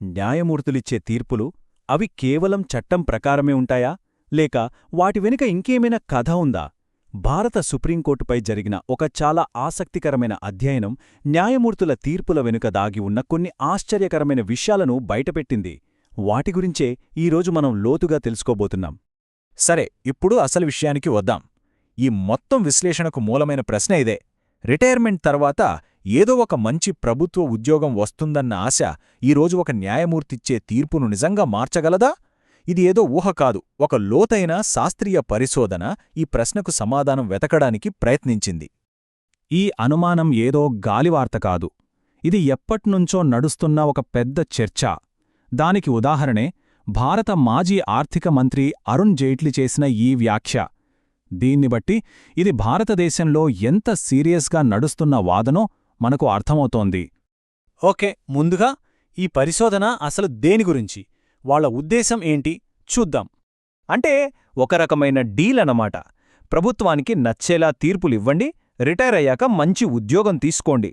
న్యాయమూర్తులిచ్చే తీర్పులు అవి కేవలం చట్టం ప్రకారమే ఉంటాయా లేక వాటి వెనుక ఇంకేమైనా కథ ఉందా? భారత సుప్రీంకోర్టుపై జరిగిన ఒక చాలా ఆసక్తికరమైన అధ్యయనం న్యాయమూర్తుల తీర్పుల వెనుక దాగి ఉన్న కొన్ని ఆశ్చర్యకరమైన విషయాలను బయటపెట్టింది. వాటి గురించే ఈరోజు మనం లోతుగా తెలుసుకోబోతున్నాం. సరే, ఇప్పుడు అసలు విషయానికి వద్దాం. ఈ మొత్తం విశ్లేషణకు మూలమైన ప్రశ్న ఇదే: రిటైర్మెంట్ తర్వాత ఏదో ఒక మంచి ప్రభుత్వ ఉద్యోగం వస్తుందన్న ఆశ ఈరోజు ఒక న్యాయమూర్తిచ్చే తీర్పును నిజంగా మార్చగలదా? ఇది ఏదో ఊహ కాదు, ఒక లోతైన శాస్త్రీయ పరిశోధన ఈ ప్రశ్నకు సమాధానం వెతకడానికి ప్రయత్నించింది. ఈ అనుమానం ఏదో గాలివార్త కాదు. ఇది ఎప్పట్నుంచో నడుస్తున్న ఒక పెద్ద చర్చ. దానికి ఉదాహరణే భారత మాజీ ఆర్థిక మంత్రి అరుణ్ జైట్లీ చేసిన ఈ వ్యాఖ్య. దీన్ని బట్టి ఇది భారతదేశంలో ఎంత సీరియస్గా నడుస్తున్న వాదనో మనకు అర్థమవుతోంది. ఓకే, ముందుగా ఈ పరిశోధన అసలు దేని గురించి, వాళ్ళ ఉద్దేశం ఏంటి చూద్దాం. అంటే ఒక రకమైన డీల్ అన్నమాట. ప్రభుత్వానికి నచ్చేలా తీర్పులివ్వండి, రిటైర్ అయ్యాక మంచి ఉద్యోగం తీసుకోండి.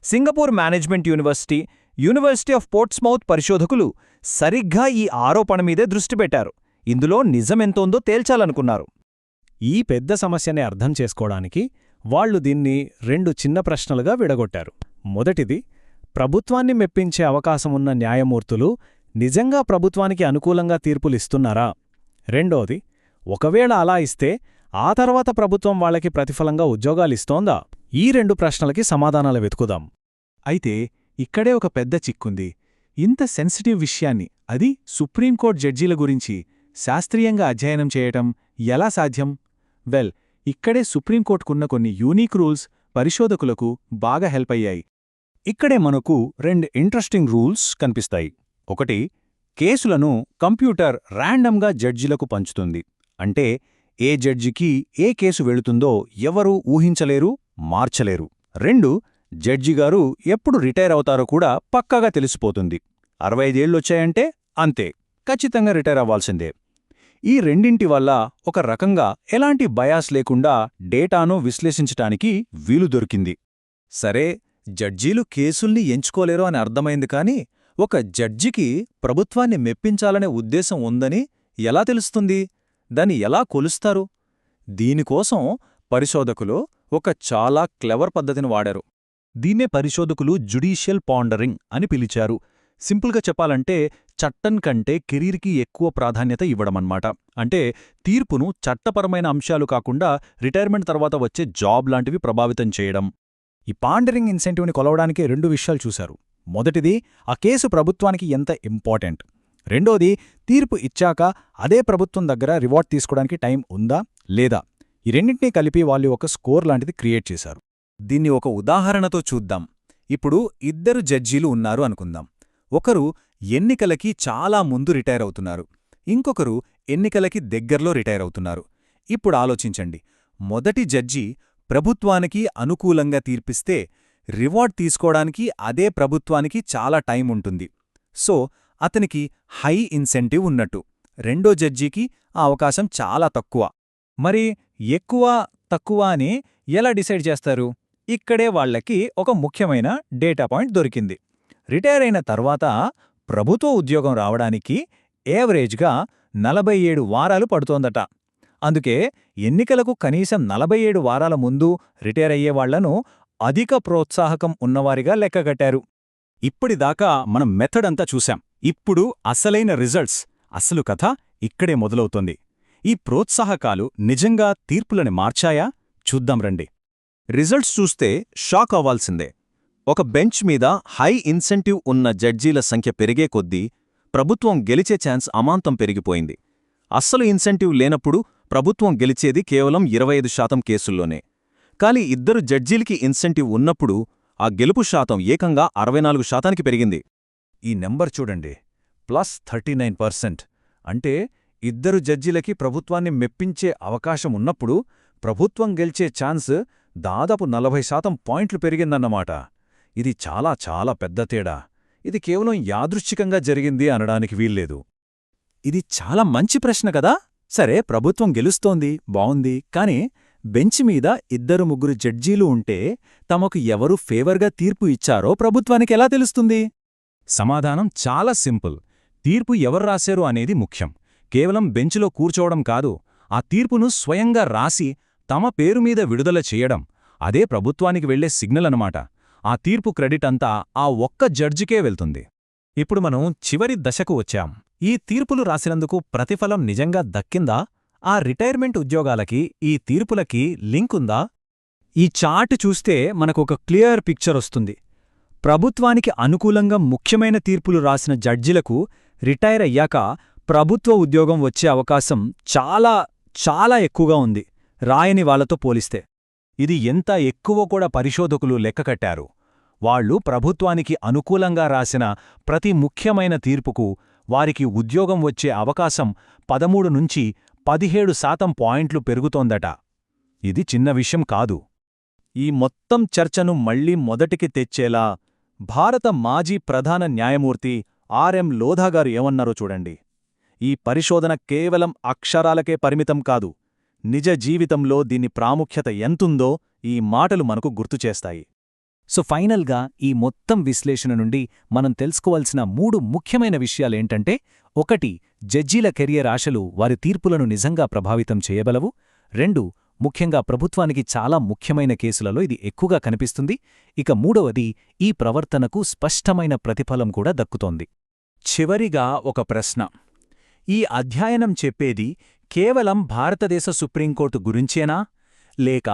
Singapore management university of Portsmouth పరిశోధకులు సరిగ్గా ఈ ఆరోపణ మీదే దృష్టి పెట్టారు. ఇందులో నిజమెంతోందో తేల్చాలనుకున్నారు. ఈ పెద్ద సమస్యని అర్థం చేసుకోవడానికి వాళ్లు దీన్ని రెండు చిన్న ప్రశ్నలుగా విడగొట్టారు. మొదటిది, ప్రభుత్వాన్ని మెప్పించే అవకాశమున్న న్యాయమూర్తులు నిజంగా ప్రభుత్వానికి అనుకూలంగా తీర్పులిస్తున్నారా? రెండోది, ఒకవేళ అలా ఇస్తే ఆ తర్వాత ప్రభుత్వం వాళ్లకి ప్రతిఫలంగా ఉద్యోగాలిస్తోందా? ఈ రెండు ప్రశ్నలకి సమాధానాలు వెతుకుదాం. అయితే ఇక్కడే ఒక పెద్ద చిక్కుంది. ఇంత సెన్సిటివ్ విషయాన్ని, అది సుప్రీంకోర్టు జడ్జీల గురించి శాస్త్రీయంగా అధ్యయనం చేయటం ఎలా సాధ్యం? ఇక్కడే సుప్రీంకోర్టుకున్న కొన్ని యూనిక్ రూల్స్ పరిశోధకులకు బాగా హెల్ప్ అయ్యాయి. ఇక్కడే మనకు రెండు ఇంట్రెస్టింగ్ రూల్స్ కనిపిస్తాయి. ఒకటి, కేసులను కంప్యూటర్ ర్యాండమ్గా జడ్జిలకు పంచుతుంది. అంటే ఏ జడ్జికి ఏ కేసు వెళుతుందో ఎవరూ ఊహించలేరు, మార్చలేరు. రెండు, జడ్జిగారు ఎప్పుడు రిటైర్ అవుతారో కూడా పక్కాగా తెలిసిపోతుంది. 65 ఏళ్లొచ్చాయంటే అంతే, ఖచ్చితంగా రిటైర్ అవ్వాల్సిందే. ఈ రెండింటి వల్ల ఒక రకంగా ఎలాంటి బయాస్ లేకుండా డేటాను విశ్లేషించటానికి వీలు దొరికింది. సరే, జడ్జీలు కేసుల్ని ఎంచుకోలేరు అని అర్థమైంది. కానీ ఒక జడ్జికి ప్రభుత్వాన్ని మెప్పించాలనే ఉద్దేశం ఉందని ఎలా తెలుస్తుంది? దాన్ని ఎలా కొలుస్తారు? దీనికోసం పరిశోధకులు ఒక చాలా క్లెవర్ పద్ధతిని వాడారు. దీన్నే పరిశోధకులు జ్యుడీషియల్ పాండరింగ్ అని పిలిచారు. సింపుల్గా చెప్పాలంటే చట్టం కంటే కెరీర్కి ఎక్కువ ప్రాధాన్యత ఇవ్వడమన్నమాట. అంటే తీర్పును చట్టపరమైన అంశాలు కాకుండా రిటైర్మెంట్ తర్వాత వచ్చే జాబ్ లాంటివి ప్రభావితం చేయడం. ఈ పాండరింగ్ ఇన్సెంటివ్ని కొలవడానికి రెండు విషయాలు చూశారు. మొదటిది, ఆ కేసు ప్రభుత్వానికి ఎంత ఇంపార్టెంట్. రెండోది, తీర్పు ఇచ్చాక అదే ప్రభుత్వం దగ్గర రివార్డ్ తీసుకోవడానికి టైం ఉందా లేదా. ఈ రెండింటినీ కలిపి వాళ్ళు ఒక స్కోర్ లాంటిది క్రియేట్ చేశారు. దీన్ని ఒక ఉదాహరణతో చూద్దాం. ఇప్పుడు ఇద్దరు జడ్జీలు ఉన్నారు అనుకుందాం. ఒకరు ఎన్నికలకి చాలా ముందు రిటైర్ అవుతున్నారు, ఇంకొకరు ఎన్నికలకి దగ్గర్లో రిటైర్ అవుతున్నారు. ఇప్పుడు ఆలోచించండి, మొదటి జడ్జి ప్రభుత్వానికి అనుకూలంగా తీర్పిస్తే రివార్డ్ తీసుకోవడానికి అదే ప్రభుత్వానికి చాలా టైం ఉంటుంది. సో అతనికి హై ఇన్సెంటివ్ ఉన్నట్టు. రెండో జడ్జికి ఆ అవకాశం చాలా తక్కువ. మరి ఎక్కువ తక్కువ అని ఎలా డిసైడ్ చేస్తారు? ఇక్కడే వాళ్లకి ఒక ముఖ్యమైన డేటా పాయింట్ దొరికింది. రిటైర్ అయిన తర్వాత ప్రభుత్వ ఉద్యోగం రావడానికి ఏవరేజ్గా 47 వారాలు పడుతోందట. అందుకే ఎన్నికలకు కనీసం 47 వారాల ముందు రిటైర్ అయ్యేవాళ్లను అధిక ప్రోత్సాహకం ఉన్నవారిగా లెక్కగట్టారు. ఇప్పటిదాకా మనం మెథడ్ అంతా చూశాం. ఇప్పుడు అసలైన రిజల్ట్స్, అసలు కథ ఇక్కడే మొదలవుతోంది. ఈ ప్రోత్సాహకాలు నిజంగా తీర్పులని మార్చాయా? చూద్దాం రండి. రిజల్ట్స్ చూస్తే షాక్ అవ్వాల్సిందే. ఒక బెంచ్ మీద హై ఇన్సెంటివ్ ఉన్న జడ్జీల సంఖ్య పెరిగే కొద్దీ ప్రభుత్వం గెలిచే ఛాన్స్ అమాంతం పెరిగిపోయింది. అస్సలు ఇన్సెంటివ్ లేనప్పుడు ప్రభుత్వం గెలిచేది కేవలం 25% కేసుల్లోనే. కాని ఇద్దరు జడ్జీలకి ఇన్సెంటివ్ ఉన్నప్పుడు ఆ గెలుపు శాతం ఏకంగా 64%కి పెరిగింది. ఈ నెంబర్ చూడండి, +39%. అంటే ఇద్దరు జడ్జీలకి ప్రభుత్వాన్ని మెప్పించే అవకాశం ఉన్నప్పుడు ప్రభుత్వం గెలిచే ఛాన్స్ దాదాపు 40% పాయింట్లు పెరిగిందన్నమాట. ఇది చాలా చాలా పెద్ద తేడా. ఇది కేవలం యాదృచ్ఛికంగా జరిగింది అనడానికి వీల్లేదు. ఇది చాలా మంచి ప్రశ్న కదా. సరే, ప్రభుత్వం గెలుస్తోంది, బావుంది. కాని బెంచ్ మీద 2-3 జడ్జీలు ఉంటే తమకు ఎవరు ఫేవర్గా తీర్పు ఇచ్చారో ప్రభుత్వానికి ఎలా తెలుస్తుంది? సమాధానం చాలా సింపుల్. తీర్పు ఎవరు రాశారు అనేది ముఖ్యం. కేవలం బెంచ్లో కూర్చోవడం కాదు, ఆ తీర్పును స్వయంగా రాసి తమ పేరు మీద విడుదల చేయడం, అదే ప్రభుత్వానికి వెళ్లే సిగ్నల్ అనమాట. ఆ తీర్పు క్రెడిట్ అంతా ఆ ఒక్క జడ్జికే వెళ్తుంది. ఇప్పుడు మనం చివరి దశకు వచ్చాం. ఈ తీర్పులు రాసినందుకు ప్రతిఫలం నిజంగా దక్కిందా? ఆ రిటైర్మెంట్ ఉద్యోగాలకి ఈ తీర్పులకి లింకుందా? ఈ చార్ట్ చూస్తే మనకొక క్లియర్ పిక్చర్ వస్తుంది. ప్రభుత్వానికి అనుకూలంగా ముఖ్యమైన తీర్పులు రాసిన జడ్జిలకు రిటైర్ అయ్యాక ప్రభుత్వ ఉద్యోగం వచ్చే అవకాశం చాలా చాలా ఎక్కువగా ఉంది, రాయని వాళ్లతో పోలిస్తే. ఇది ఎంత ఎక్కువ కూడా పరిశోధకులు లెక్కకట్టారు. వాళ్లు ప్రభుత్వానికి అనుకూలంగా రాసిన ప్రతి ముఖ్యమైన తీర్పుకు వారికి ఉద్యోగం వచ్చే అవకాశం 13 నుంచి 17% పాయింట్లు పెరుగుతోందట. ఇది చిన్న విషయం కాదు. ఈ మొత్తం చర్చను మళ్లీ మొదటికి తెచ్చేలా భారత మాజీ ప్రధాన న్యాయమూర్తి ఆర్ఎం లోధాగారు ఏమన్నారో చూడండి. ఈ పరిశోధన కేవలం అక్షరాలకే పరిమితం కాదు, నిజ జీవితంలో దీని ప్రాముఖ్యత ఎంతుందో ఈ మాటలు మనకు గుర్తుచేస్తాయి. సో ఫైనల్గా ఈ మొత్తం విశ్లేషణ నుండి మనం తెలుసుకోవాల్సిన 3 ముఖ్యమైన విషయాలేంటంటే: 1. జడ్జీల కెరియర్ ఆశలు వారి తీర్పులను నిజంగా ప్రభావితం చేయగలవు. 2. ముఖ్యంగా ప్రభుత్వానికి చాలా ముఖ్యమైన కేసులలో ఇది ఎక్కువగా కనిపిస్తుంది. ఇక 3వది, ఈ ప్రవర్తనకు స్పష్టమైన ప్రతిఫలం కూడా దక్కుతోంది. చివరిగా ఒక ప్రశ్న. ఈ అధ్యయనం చెప్పేది కేవలం భారతదేశ సుప్రీంకోర్టు గురించేనా? లేక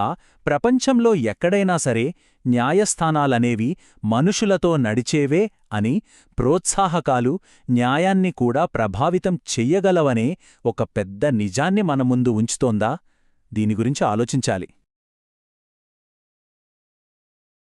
ప్రపంచంలో ఎక్కడైనా సరే న్యాయస్థానాలనేవి మనుషులతో నడిచేవే అని, ప్రోత్సాహకాలు న్యాయాన్ని కూడా ప్రభావితం చెయ్యగలవనే ఒక పెద్ద నిజాన్ని మన ముందు ఉంచుతోందా? దీని గురించి ఆలోచించాలి.